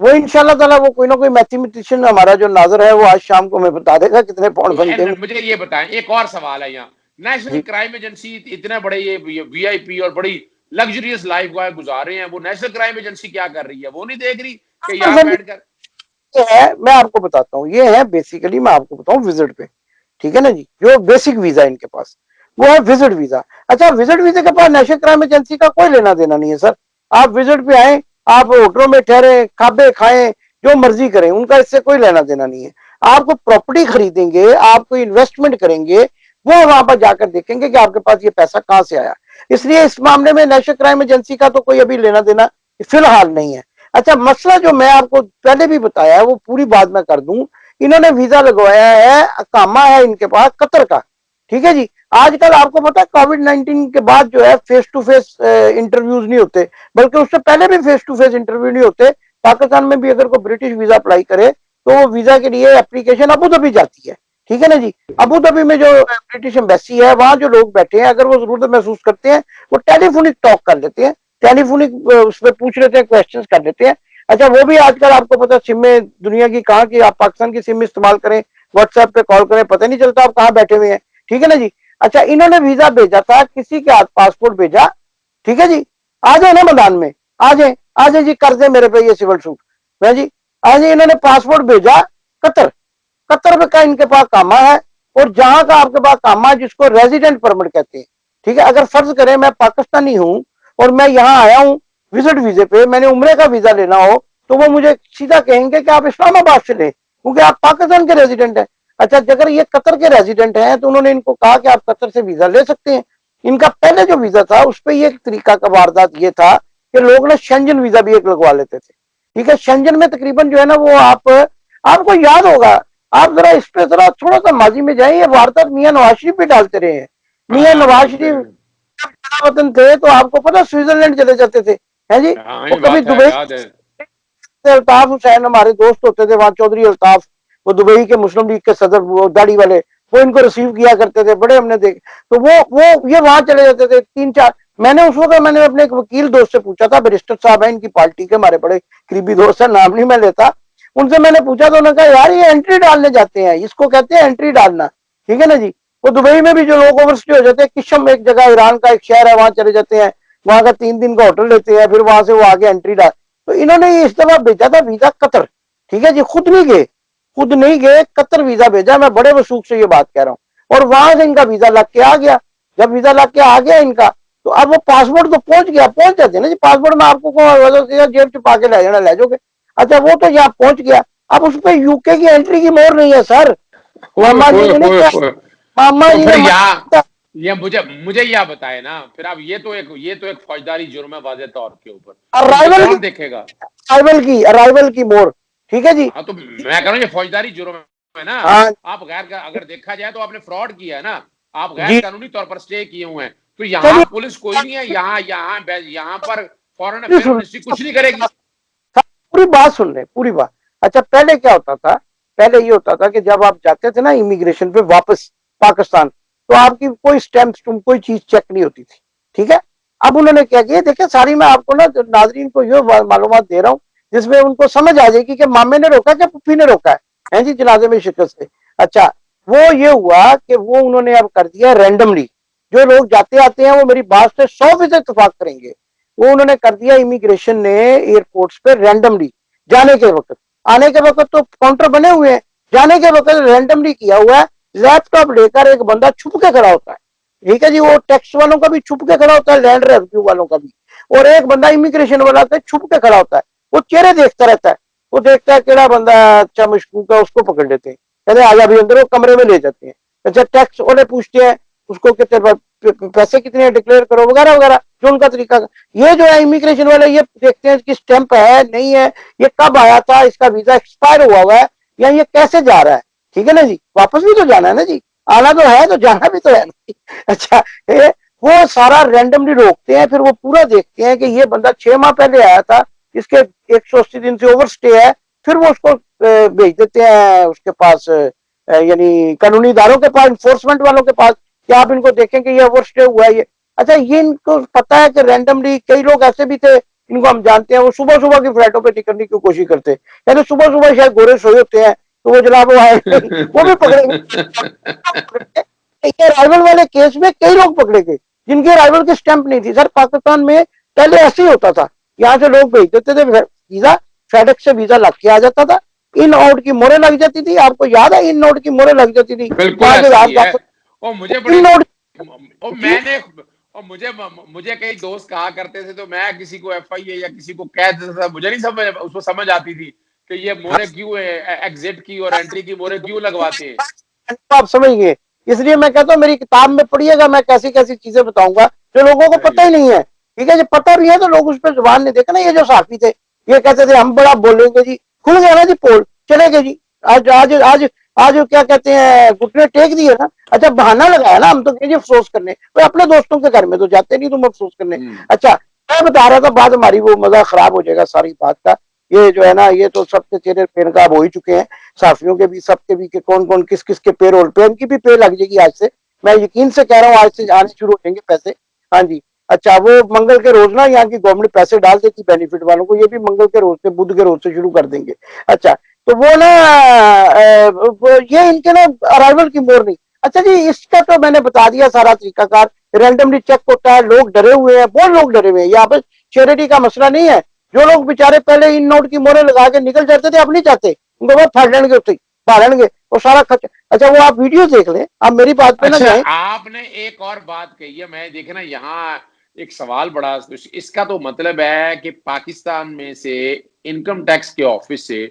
S2: वो इंशाल्लाह ताला वो कोई ना कोई मैथमेटिशियन हमारा जो नाजर है वो आज शाम को हमें बता देगा कितने पाउंड बनते हैं।
S1: मुझे ये बताएं, एक और सवाल है यहाँ। नेशनल
S2: जी,
S1: क्राइम एजेंसी इतने बड़े ये वीआईपी और बड़ी लग्जरियस लाइफ गुजार रहे हैं, वो नेशनल क्राइम एजेंसी क्या कर रही है? वो नहीं देख रही कि यहाँ बैठकर?
S2: ये है, मैं आपको बताता हूँ, ये है बेसिकली, मैं आपको बताऊं विजिट पे। ठीक है ना जी, जो बेसिक वीजा इनके पास वो है विजिट वीजा। अच्छा, विजिट वीजा के पास नेशनल क्राइम एजेंसी का कोई लेना देना नहीं है सर। आप विजिट पे आए, आप होटलों में ठहरे, खाबे खाएं, जो मर्जी करें, उनका इससे कोई लेना देना नहीं है। आपको प्रॉपर्टी खरीदेंगे, आप कोई इन्वेस्टमेंट करेंगे, वो वहां पर जाकर देखेंगे कि आपके पास ये पैसा कहां से आया। इसलिए इस मामले में नेशनल क्राइम एजेंसी का तो कोई अभी लेना देना फिलहाल नहीं है। अच्छा, मसला जो मैं आपको पहले भी बताया है वो पूरी बात मैं कर दूं। इन्होंने वीजा लगवाया है, अकामा है इनके पास कतर का। ठीक है जी, आजकल आपको पता है कोविड-19 के बाद जो है फेस टू फेस इंटरव्यूज नहीं होते, बल्कि उससे पहले भी फेस टू फेस इंटरव्यू नहीं होते। पाकिस्तान में भी अगर कोई ब्रिटिश वीजा अप्लाई करे तो वो वीजा के लिए एप्लीकेशन अबू धाबी जाती है। ठीक है ना जी, अबू धाबी में जो ब्रिटिश एम्बेसी है वहां जो लोग बैठे हैं, अगर वो जरूरत महसूस करते हैं वो टेलीफोनिक टॉक कर लेते हैं, टेलीफोनिक उसमें पूछ लेते हैं, क्वेश्चंस कर लेते हैं। अच्छा, वो भी आजकल आपको पता है सिम में दुनिया की कहाँ की, आप पाकिस्तान की सिम इस्तेमाल करें, व्हाट्सएप पे कॉल करें, पता नहीं चलता आप कहाँ बैठे हुए हैं। ठीक है ना जी। अच्छा, इन्होंने वीजा भेजा था, किसी के हाथ पासपोर्ट भेजा। ठीक है जी, आ जाए ना मैदान में, आ जाए जी, कर दे मेरे पे ये सिविल सूट। मैं जी, आज इन्होंने पासपोर्ट भेजा कतर, कतर का इनके पास कामा है, और जहां का आपके पास कामा जिसको रेजिडेंट परमिट कहते हैं, ठीक है। अगर फर्ज करें मैं पाकिस्तानी हूं और मैं यहाँ आया हूं विजिट वीजे पे, मैंने उम्रे का वीजा लेना हो, तो वो मुझे सीधा कहेंगे कि आप इस्लामाबाद से लें क्योंकि आप पाकिस्तान के रेजिडेंट हैं। अच्छा, अगर ये कतर के रेजिडेंट हैं तो उन्होंने इनको कहा कि आप कतर से वीजा ले सकते हैं। इनका पहले जो वीजा था उस पर एक तरीका का वारदात ये था कि लोग ना शेंजन वीजा भी एक लगवा लेते थे, ठीक है। शेंजन में तकरीबन जो है ना वो आपको याद होगा, आप जरा इस पे जरा थोड़ा सा माजी में जाए, ये वारदात मियां नवाज शरीफ पे डालते रहे हैं। मियां
S1: हाँ
S2: नवाज
S1: डालते
S2: शरीफ
S1: हैं।
S2: वतन थे तो आपको पता स्विट्जरलैंड चले जाते थे, है जी।
S1: हाँ
S2: वो
S1: ये
S2: कभी
S1: बात है,
S2: दुबई,
S1: याद है।
S2: अल्ताफ हुसैन हमारे दोस्त होते थे वहां, चौधरी अल्ताफ, वो दुबई के मुस्लिम लीग के सदर, वो दाढ़ी वाले, वो इनको रिसीव किया करते थे, बड़े हमने देखे। तो वो ये वहां चले जाते थे 3-4। मैंने उस वक्त मैंने अपने एक वकील दोस्त से पूछा था, बैरिस्टर साहब है इनकी पार्टी के, हमारे बड़े करीबी दोस्त है, नाम नहीं मैं लेता। उनसे मैंने पूछा तो उन्होंने कहा यार ये एंट्री डालने जाते हैं, इसको कहते हैं एंट्री डालना, ठीक है ना जी। वो दुबई में भी जो लोग ओवरस्टे हो जाते हैं, किशम एक जगह ईरान का एक शहर है, वहां चले जाते हैं, वहां का 3 दिन का होटल लेते हैं, फिर वहां से वो आगे एंट्री डाल। तो इन्होंने ये इस दफा भेजा था वीजा कतर, ठीक है जी। खुद नहीं गए, खुद नहीं गए, कतर वीजा भेजा। मैं बड़े वसूख से ये बात कह रहा हूँ। और वहां से इनका वीजा लग के आ गया। जब वीजा लग के आ गया इनका, तो अब वो पासपोर्ट तो पहुंच गया, पहुंच जाते ना जी, पासपोर्ट में आपको जेब छुपा के ले जाना ले जाओगे। अच्छा, वो तो यहाँ पहुंच गया, अब उस पर यूके की एंट्री की मोहर नहीं है सर।
S1: ओए
S2: मामा जी
S1: ओए
S2: ने नहीं
S1: ओए
S2: कहा,
S1: ओए।
S2: मामा
S1: तो
S2: जी
S1: फिर
S2: ने
S1: यहाँ,
S2: मना।
S1: ये मुझे मुझे यह बताए ना फिर, अब ये तो एक फौजदारी जुर्म है वाज़ेह तौर के ऊपर, तो इसे
S2: अराइवल की,
S1: कौन देखेगा?
S2: अराइवल की मोहर, ठीक है जी।
S1: हाँ तो मैं कह रहा हूँ ये फौजदारी जुर्म है ना।
S2: हाँ
S1: आप गैर का अगर देखा जाए तो आपने फ्रॉड किया है ना, आप गैर
S2: जी,
S1: कानूनी तौर पर स्टे किए हुए हैं, तो यहाँ
S2: चलिए
S1: पुलिस कोई नहीं है, यहाँ पर फॉरेन
S2: पूरी
S1: अफेयर
S2: सुन,
S1: मिनिस्ट्री कुछ नहीं करेगी।
S2: पूरी बात सुन ले, पूरी बात। अच्छा, पहले क्या होता था, पहले ये होता था कि जब आप जाते थे ना इमिग्रेशन पे वापस पाकिस्तान, तो आपकी कोई स्टैंप कोई चीज चेक नहीं होती थी, ठीक है। अब उन्होंने क्या किया, देखिए सारी मैं आपको ना नाजरीन को ये मालूमात दे रहा हूँ जिसमें उनको समझ आ जाएगी कि मामे ने रोका क्या पुप्पी ने रोका है जी, जनाजे में शिकस्त से। अच्छा, वो ये हुआ कि वो उन्होंने अब कर दिया रैंडमली, जो लोग जाते आते हैं वो मेरी बात से 100% इतफाक करेंगे। वो उन्होंने कर दिया इमिग्रेशन ने एयरपोर्ट्स पे रैंडमली, जाने के वक्त, आने के वक्त तो काउंटर बने हुए हैं, जाने के वक्त रैंडमली किया हुआ है। लैपटॉप लेकर एक बंदा छुप के खड़ा होता है, ठीक है जी। वो टैक्स वालों का भी छुप के खड़ा होता है, लैंड रेवेन्यू वालों का भी। और एक बंदा इमिग्रेशन वाला से छुप के खड़ा होता है, वो चेहरे देखता रहता है। वो देखता है केड़ा बंदा अच्छा मशकूक है, उसको पकड़ लेते हैं, कहते आजा भी अंदर, वो कमरे में ले जाते हैं। अच्छा, टैक्स वाले पूछते हैं उसको कितने पैसे कितने डिक्लेयर करो वगैरह वगैरह, जो उनका तरीका। ये जो है इमिग्रेशन वाले ये देखते हैं कि स्टैंप है नहीं है, ये कब आया था, इसका वीजा एक्सपायर हुआ है या ये कैसे जा रहा है, ठीक है ना जी। वापस भी तो जाना है ना जी, आना तो है तो जाना भी तो है ना। अच्छा, वो सारा रैंडमली रोकते हैं, फिर वो पूरा देखते हैं कि ये बंदा 6 माह पहले आया था, इसके 180 दिन से ओवर स्टे है, फिर वो उसको भेज देते हैं उसके पास, यानी कानूनी इदारों के पास, इन्फोर्समेंट वालों के पास, कि आप इनको देखें कि ये ओवर स्टे हुआ है ये। अच्छा, ये इनको पता है कि रैंडमली कई लोग ऐसे भी थे, इनको हम जानते हैं, वो सुबह सुबह की फ्लाइटों पे टिकटने की कोशिश करते हैं, यानी सुबह सुबह शायद गोरे सोए होते हैं, तो वो जनाब वो आए नहीं, वो भी पकड़ेंगे। अराइवल वाले केस में कई लोग पकड़े गए जिनकी अराइवल की स्टैंप नहीं थी। सर पाकिस्तान में पहले ऐसे ही होता था, यहाँ से लोग भेज देते थे वीजा, फेडेक्स से वीजा लग के आ जाता था, इन आउट की मोहरें लग जाती थी, आपको याद है इन आउट की मोहरें लग जाती थी,
S1: बिल्कुल
S2: वहां
S1: ऐसा ही
S2: के
S1: है। और मुझे बड़े
S2: इन आउट
S1: और
S2: जी।
S1: मैंने और मुझे कई दोस्त कहा करते थे, तो मैं किसी को एफआईए या किसी को कह देता था, मुझे नहीं समझ उसको समझ आती थी कि ये मोहरें क्यों है, एग्जिट की और एंट्री की मोहरें क्यों लगवाते हैं।
S2: तो आप समझ गए, इसलिए मैं कहता हूँ मेरी किताब में पढ़िएगा, मैं कैसी कैसी चीजें बताऊंगा जो लोगों को
S1: सही
S2: पता
S1: है।
S2: ही नहीं है, ठीक है जी। पता भी है तो लोग उस पर जुबान नहीं देखे ना। ये जो साफी थे ये कहते थे हम बड़ा बोलेंगे जी, खुल गया ना जी पोल, चले गए जी। आज आज आज आज क्या कहते हैं, घुटने टेक दिए ना। अच्छा, बहाना लगाया ना, हम तो कहे अफसोस करने, तो अपने दोस्तों के घर में तो जाते नहीं तुम अफसोस करने।
S1: हम्म।
S2: अच्छा, मैं बता रहा था, बात हमारी वो मजा खराब हो जाएगा सारी बात का। ये जो है ना, ये तो सबके चेहरे बेनकाब हो ही चुके हैं, साफियों के भी सबके भी, कि कौन कौन किस किस के पेरोल पे, इनकी भी पे लग जाएगी आज से। मैं यकीन से कह रहा हूँ आज से आने शुरू हो जाएंगे पैसे। हाँ जी। अच्छा, वो मंगल के रोज ना यहाँ की गवर्नमेंट पैसे डाल देती बेनिफिट वालों को, ये भी मंगल के रोज से, बुध के रोज से शुरू कर देंगे। अच्छा, तो वो ना ये इनके ना अराइवल की मोर नहीं। अच्छा जी, इसका तो मैंने बता दिया सारा तरीकाकार, रैंडमली चेक होता है, लोग डरे हुए हैं, बहुत लोग डरे हुए हैं। यहाँ पे चैरिटी का मसला नहीं है, जो लोग बेचारे पहले इन नोट की मोहरें लगा के निकल जाते थे अब नहीं चाहते, उनको बहुत फाड़ लेंगे, उससे फाड़ लेंगे। वो सारा खर्च। अच्छा वो आप वीडियो देख लें, आप मेरी बात पे ना
S1: अच्छा,
S2: जाएं।
S1: आपने एक और बात कही है, मैं देखे ना यहाँ एक सवाल बड़ा, तो इसका तो मतलब है कि पाकिस्तान में से इनकम टैक्स के ऑफिस से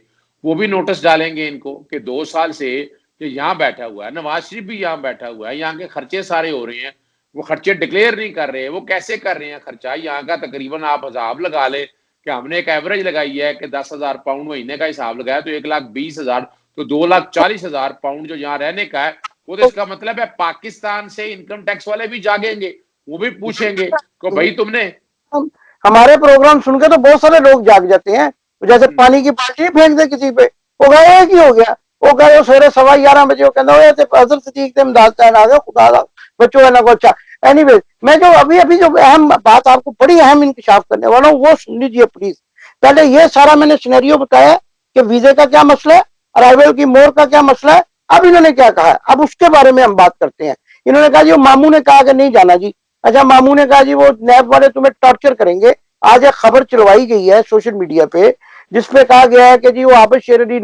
S1: वो भी नोटिस डालेंगे इनको कि 2 साल से ये यहाँ बैठा हुआ है, नवाज शरीफ भी यहाँ बैठा हुआ है, यहाँ के खर्चे सारे हो रहे हैं, वो खर्चे डिक्लेयर नहीं कर रहे, वो कैसे कर रहे हैं खर्चा यहाँ का? तकरीबन आप हिसाब लगा ले कि हमने एक एवरेज लगाई है कि 10,000 पाउंड महीने का हिसाब लगाया तो 1,20,000, तो 2,40,000 पाउंड जो यहाँ रहने का है, वो तो इसका मतलब है पाकिस्तान से इनकम टैक्स वाले भी जागेंगे, वो भी पूछेंगे कि भाई तुमने।
S2: हम हमारे प्रोग्राम सुन के तो बहुत सारे लोग जाग जाते हैं। जैसे
S1: हम्म,
S2: पानी की बाल्टी फेंक दे किसी पे, वो गए एक ही हो गया। वो गए सवेरे 11:15 बजे, वो कहना अजर सदीक ते इमदाद आ गया खुदा दा बच्चों है ना को। अच्छा एनीवे, मैं जो अभी अभी जो अहम बात आपको बड़ी अहम इंकशाफ करने वाला हूँ वो सुन लीजिए प्लीज। पहले ये सारा मैंने सिनेरियो बताया कि वीजे का क्या मसला है, अराइवल की मोर का क्या मसला है। अब इन्होंने क्या कहा है, अब उसके बारे में हम बात करते हैं। इन्होंने कहा जी मामू ने कहा कि नहीं जाना जी। अच्छा मामू ने कहा जी वो नैब वाले तुम्हें टॉर्चर करेंगे। आज एक खबर चलवाई गई है सोशल मीडिया पे जिसपे कहा गया है कि जी वो आबिद शेर अली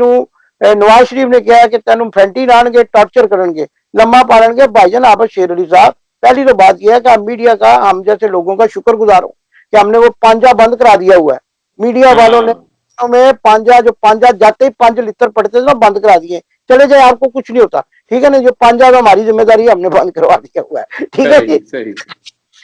S2: नवाज शरीफ ने कहा है कि तेन फैंटी लाने टॉर्चर करेंगे, लम्मा पालेंगे। भाईजान आबिद शेर अली साहब, पहली तो बात यह है कि हम मीडिया का, हम जैसे लोगों का शुक्रगुजार हूं कि हमने वो पांजा बंद करा दिया हुआ है। मीडिया वालों ने
S1: हाँ
S2: में पांजा, जो पांजा जाते ही 5 लीटर पड़ते थे ना, बंद करा दिए। चले जाए आपको कुछ नहीं होता, ठीक है ना। जो पांजा तो हमारी जिम्मेदारी है, हमने बंद करवा दिया हुआ है, ठीक है
S1: सही
S2: जी।
S1: सही।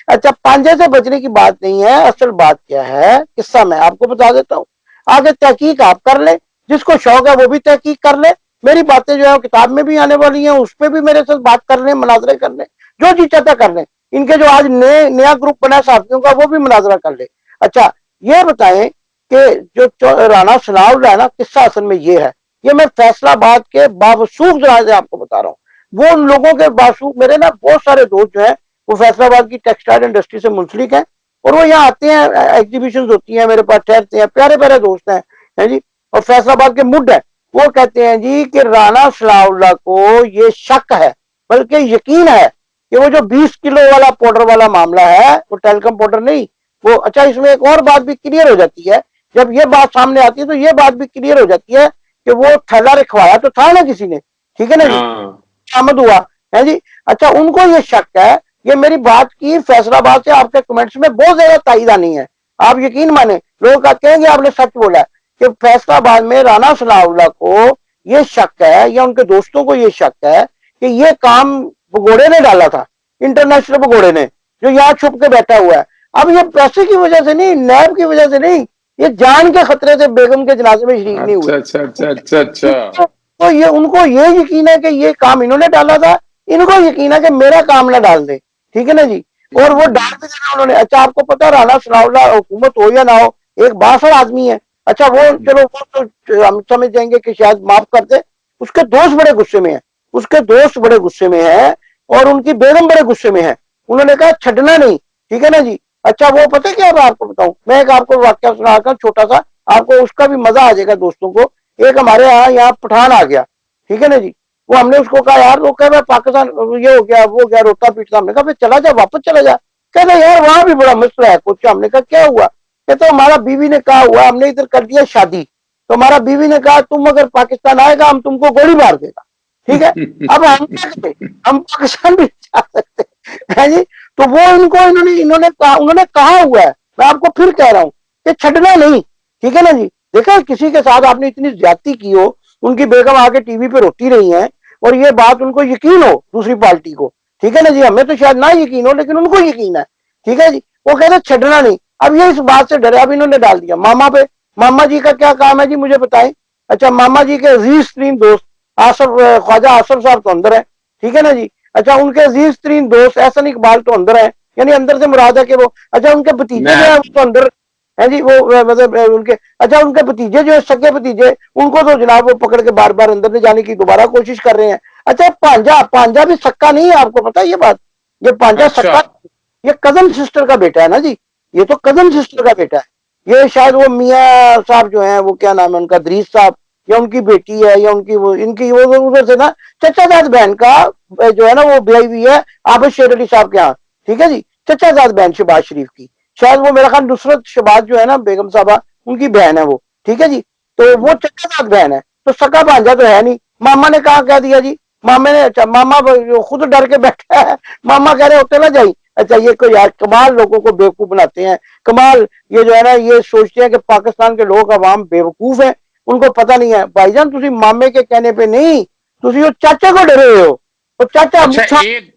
S2: अच्छा पांजे से बचने की बात नहीं है, असल बात क्या है, किस्सा मैं आपको बता देता हूँ। आगे तहकीक आप कर ले, जिसको शौक है वो भी तहकीक कर ले। मेरी बातें जो है किताब में भी आने वाली हैं, उस पर भी मेरे साथ बात कर ले, मुनाजरे कर ले, जो जी चाहता कर ले। इनके जो आज नया ग्रुप बना साथियों का, वो भी मुनाजरा कर ले। अच्छा ये बताएं कि जो राणा सनाउल्लाह है ना, किस्सा असल में ये है, ये मैं फैसलाबाद के बावसूख जहां से आपको बता रहा हूँ। वो उन लोगों के बावसूख, मेरे ना बहुत सारे दोस्त जो है वो फैसलाबाद की टेक्सटाइल इंडस्ट्री से मुंसलिक है, और वो यहाँ आते हैं, एग्जीबिशन होती है, मेरे पास ठहरते हैं, प्यारे प्यारे दोस्त हैं, है जी। और फैसलाबाद के मुड है, वो कहते हैं जी कि राणा सलाउल्लाह को ये शक है, बल्कि यकीन है कि वो जो 20 किलो वाला पाउडर वाला मामला है, वो टेलकम पाउडर नहीं वो। अच्छा इसमें एक और बात भी क्लियर हो जाती है, जब ये बात सामने आती है तो ये बात भी क्लियर हो जाती है कि वो थैला रखवाया तो था ना किसी ने, ठीक है ना जी,
S1: हाँ
S2: शामिल हुआ है जी। अच्छा उनको ये शक है, ये मेरी बात की फैसलाबाद से आपके कमेंट्स में बहुत ज्यादा ताईदानी है, आप यकीन माने, लोग कहेंगे आपने सच बोला है कि फैसलाबाद में राणा सनाउल्लाह को ये शक है, या उनके दोस्तों को ये शक है कि ये काम भगोड़े ने डाला था, इंटरनेशनल भगोड़े ने, जो यहाँ छुप के बैठा हुआ है। अब ये पैसे की वजह से नहीं, नैब की वजह से नहीं, ये जान के खतरे से बेगम के जनाजे में शरीक नहीं हुए।
S1: अच्छा अच्छा अच्छा अच्छा अच्छा।
S2: तो ये उनको ये यकीन है कि ये काम इन्होंने डाला था, इनको यकीन है कि मेरा काम ना डाल दे, ठीक है ना जी। और वो डाल भी देना उन्होंने। अच्छा आपको पता है राणा सनाउल्लाह हुकूमत हो या ना हो, एक बासर आदमी है। अच्छा वो चलो वो तो हम समझ जाएंगे कि शायद माफ कर दे, उसके दोस्त बड़े गुस्से में है, उसके दोस्त बड़े गुस्से में है, और उनकी बेगम बड़े गुस्से में है। उन्होंने कहा छड़ना नहीं, ठीक है ना जी। अच्छा वो पता क्या, मैं आपको बताऊं, मैं एक आपको वाक्य सुनाता छोटा सा, आपको उसका भी मजा आ जाएगा दोस्तों को। एक हमारे यहाँ पठान आ गया, ठीक है ना जी। वो हमने उसको कहा यार, वो कह पाकिस्तान ये हो गया वो हो गया, रोता पीटता। हमने कहा फिर चला जा, वापस चला जा। कहते यार वहां भी बड़ा मसला है कुछ। हमने कहा क्या हुआ? कहते हमारा बीवी ने कहा हुआ, हमने इधर कर दिया शादी, तो हमारा बीवी ने कहा तुम अगर पाकिस्तान आएगा हम तुमको गोली मार देगा, ठीक है। अब हम क्या करें, हम पाकिस्तान भी जा सकते हैं जी। तो वो इनको उन्होंने कहा हुआ है, मैं आपको फिर कह रहा हूँ कि छड़ना नहीं, ठीक है ना जी। देखा किसी के साथ आपने इतनी ज्यादती की हो, उनकी बेगम आके टीवी पे रोती रही है, और ये बात उनको यकीन हो दूसरी पार्टी को, ठीक है ना जी। हमें तो शायद ना यकीन हो, लेकिन उनको यकीन है, ठीक है जी। वो कहते छड़ना नहीं। अब ये इस बात से डरे, अब इन्होंने डाल दिया मामा पे। मामा जी का क्या काम है जी, मुझे बताएं। अच्छा मामा जी के अजीज तरीन दोस्त आसफ, ख्वाजा आसफ साहब तो अंदर है, ठीक है ना जी। अच्छा उनके अजीज तरीन दोस्त एहसन इकबाल तो अंदर है, यानी अंदर से मुराद है कि वो, अच्छा उनके भतीजे जो है वो तो अंदर है जी, वो मतलब उनके, अच्छा उनके भतीजे जो है सगे भतीजे, उनको तो जनाब वो पकड़ के बार बार अंदर ले जाने की दोबारा कोशिश कर रहे हैं। अच्छा पांजा, पांजा भी सक्का नहीं है, आपको पता है ये बात? ये पांजा
S1: अच्छा
S2: सक्का, ये कजन सिस्टर का बेटा है ना जी, ये तो कजन सिस्टर का बेटा है। ये शायद वो मियाँ साहब जो है, वो क्या नाम है उनका, दरीस साहब, या उनकी बेटी है, या उनकी वो इनकी वो उधर से ना चचाजाद बहन का जो है ना, वो ब्याई हुई है आबिद शेर अली साहब के यहाँ, ठीक है जी। चचाजाद बहन शहबाज शरीफ की, शायद वो मेरा ख्याल नुसरत शहबाज जो है ना बेगम साहबा, उनकी बहन है वो, ठीक है जी। तो वो चचाजाद बहन है, तो सका भांजा तो है नहीं। मामा ने कहा कह दिया जी, मामे ने, अच्छा मामा खुद डर के बैठा है, मामा कह रहे होते ना जाई। अच्छा ये कोई यार कमाल, लोगों को बेवकूफ बनाते हैं, कमाल। ये जो है ना ये सोचते हैं कि पाकिस्तान के लोग अवाम बेवकूफ है, उनको पता नहीं है। भाईजान तुसी मामे के कहने पे नहीं, तुसी वो चाचा को डरे हुए हो। वो चाचा
S1: अच्छा
S2: मुच्छा,
S1: एक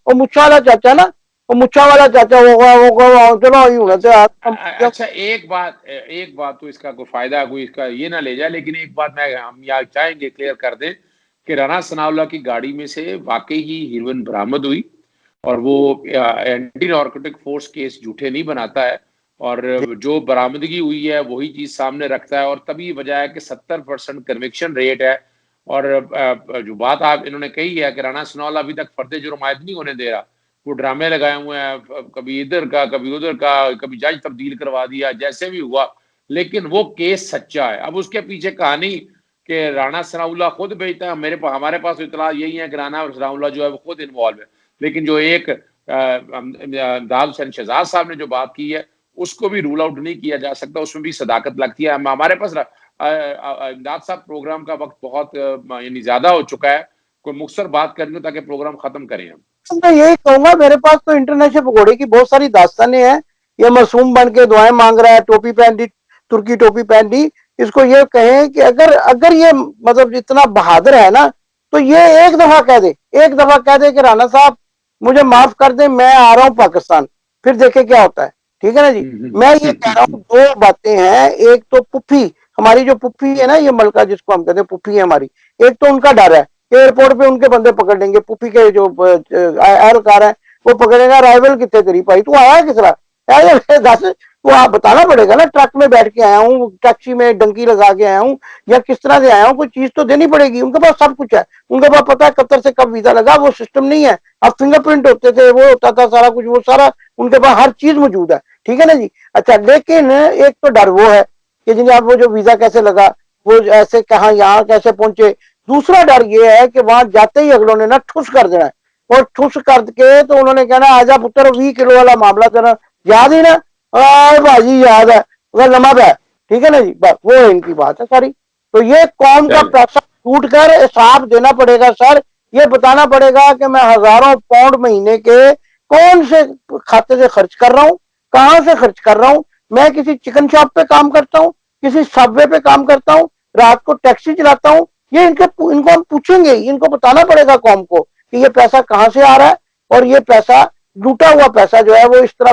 S2: वो मुच्छा वाला चाचा ना, वो मुच्छा वाला चाचा वो चलो ही होना
S1: अच्छा
S2: चाहिए।
S1: अच्छा एक बात तो इसका कोई फायदा कोई इसका ये ना ले जाए, लेकिन एक बात मैं हम यहाँ चाहेंगे क्लियर कर दें कि राना सनाउल्लाह की गाड़ी में से वाकई ही हीरोइन बरामद हुई, और वो एंटी नार्कोटिक फोर्स केस झूठे नहीं बनाता है, और जो बरामदगी हुई है वही चीज सामने रखता है, और तभी वजह है कि 70% कन्विक्शन रेट है। और जो बात आप इन्होंने कही है कि राना सनाउल्लाह अभी तक फर्दे जुर्म आयद नहीं होने दे रहा, वो ड्रामे लगाए हुए हैं, कभी इधर का कभी उधर का, कभी जज तब्दील करवा दिया, जैसे भी हुआ, लेकिन वो केस सच्चा है। अब उसके पीछे कहानी कि राणा सनाउल्लाह खुद भेजता है, हमारे पास तो इतला यही है कि राणा सनाउल्लाह जो है वो खुद इन्वॉल्व है, लेकिन जो एक इमदाद हुसैन शहजाद साहब ने जो बात की है उसको भी रूल आउट नहीं किया जा सकता, उसमें भी सदाकत लगती है। हमारे पास इमदाद साहब प्रोग्राम का वक्त बहुत यानी ज्यादा हो चुका है, कोई मुख्तसर बात करेंगे ताकि प्रोग्राम खत्म करें हम।
S2: मैं यही कहूंगा, मेरे पास तो इंटरनेशनल पकौड़े की बहुत सारी दास्तानें हैं। ये मासूम बन के दुआएं मांग रहा है, टोपी पहन दी, तुर्की टोपी पहन दी। इसको ये कहें कि अगर अगर ये मतलब इतना बहादुर है ना, तो ये एक दफा कह दे, एक दफा कह दे कि राणा साहब मुझे माफ कर दे, मैं आ रहा हूं पाकिस्तान, फिर देखे क्या होता है। ठीक है ना जी। मैं ये कह रहा हूँ दो बातें हैं। एक तो पुप्पी, हमारी जो पुप्पी है ना, ये मलका जिसको हम कहते हैं पुप्पी है हमारी, एक तो उनका डर है एयरपोर्ट पे उनके बंदे पकड़ लेंगे। पुप्पी के जो एहलकार है वो पकड़ेगा, राइवल कितने तेरी पाई, तू आया किस रहा दस, तो आप बताना पड़ेगा ना, ट्रक में बैठ के आया हूँ, टैक्सी में डंकी लगा के आया हूँ, या किस तरह से आया हूँ, कोई चीज तो देनी पड़ेगी। उनके पास सब कुछ है, उनके पास पता है कतर से कब वीजा लगा, वो सिस्टम नहीं है। अब फिंगरप्रिंट होते थे, वो होता था सारा कुछ, वो सारा उनके पास हर चीज मौजूद है। ठीक है ना जी। अच्छा लेकिन एक तो डर वो है कि जिन्हें आप वो जो वीजा कैसे लगा, वो ऐसे कहा यहाँ कैसे पहुंचे। दूसरा डर ये है कि वहां जाते ही अगलों ने ना ठुस कर देना है, और ठुस करके तो उन्होंने कहना आजा पुत्र 20 किलो वाला मामला तेरा याद ही ना, भाजी याद है, अगर नमक है। ठीक है ना जी, बस वो इनकी बात है सारी। तो ये कौम का पैसा टूट कर हिसाब देना पड़ेगा सर। ये बताना पड़ेगा कि मैं हजारों पाउंड महीने के कौन से खाते से खर्च कर रहा हूँ, कहां से खर्च कर रहा हूँ। मैं किसी चिकन शॉप पे काम करता हूँ, किसी सबवे पे काम करता हूँ, रात को टैक्सी चलाता हूँ। ये इनको हम पूछेंगे, इनको बताना पड़ेगा कौम को कि ये पैसा कहां से आ रहा है, और ये पैसा लूटा हुआ पैसा जो है वो इस तरह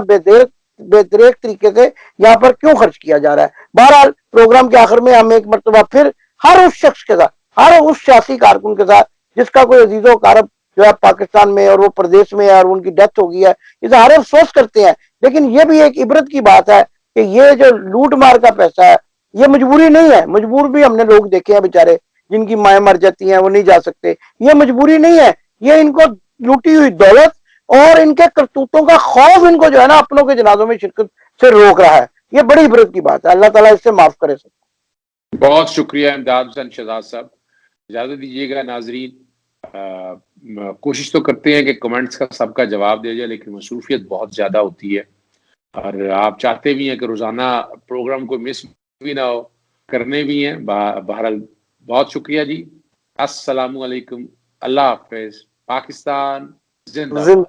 S2: बेदरेक तरीके से यहाँ पर क्यों खर्च किया जा रहा है। बहरहाल प्रोग्राम के आखिर में हम एक मरतबा फिर हर उस शख्स के साथ, हर उस सियासी कारकुन के साथ जिसका कोई अजीजो कारब जो है पाकिस्तान में और वो प्रदेश में है और उनकी डेथ हो गई है, इजहार अफसोस करते हैं। लेकिन ये भी एक इबरत की बात है कि ये जो लूट मार का पैसा है ये मजबूरी नहीं है। मजबूर भी हमने लोग देखे हैं बेचारे, जिनकी माएँ मर जाती हैं, वो नहीं जा सकते। ये मजबूरी नहीं है, ये इनको लूटी हुई दौलत और इनके करतूतों का खौफ इनको जो है ना अपनों के जनाजों में शिरकत से रोक रहा है। ये बड़ी इबरत की बात है, अल्लाह ताला इससे माफ करे सब।
S1: बहुत शुक्रिया इमदाद हुसैन शहजाद साहब, इजाजत दीजिएगा। नाजरीन कोशिश तो करते हैं कि कमेंट्स का सबका जवाब दे जाए, लेकिन मसरूफियत बहुत ज्यादा होती है, और आप चाहते भी हैं कि रोजाना प्रोग्राम को मिस भी ना हो, करने भी हैं। बहरहाल बहुत शुक्रिया जी। अस्सलामु अलैकुम, अल्लाह हाफिज, पाकिस्तान जिंदाबाद।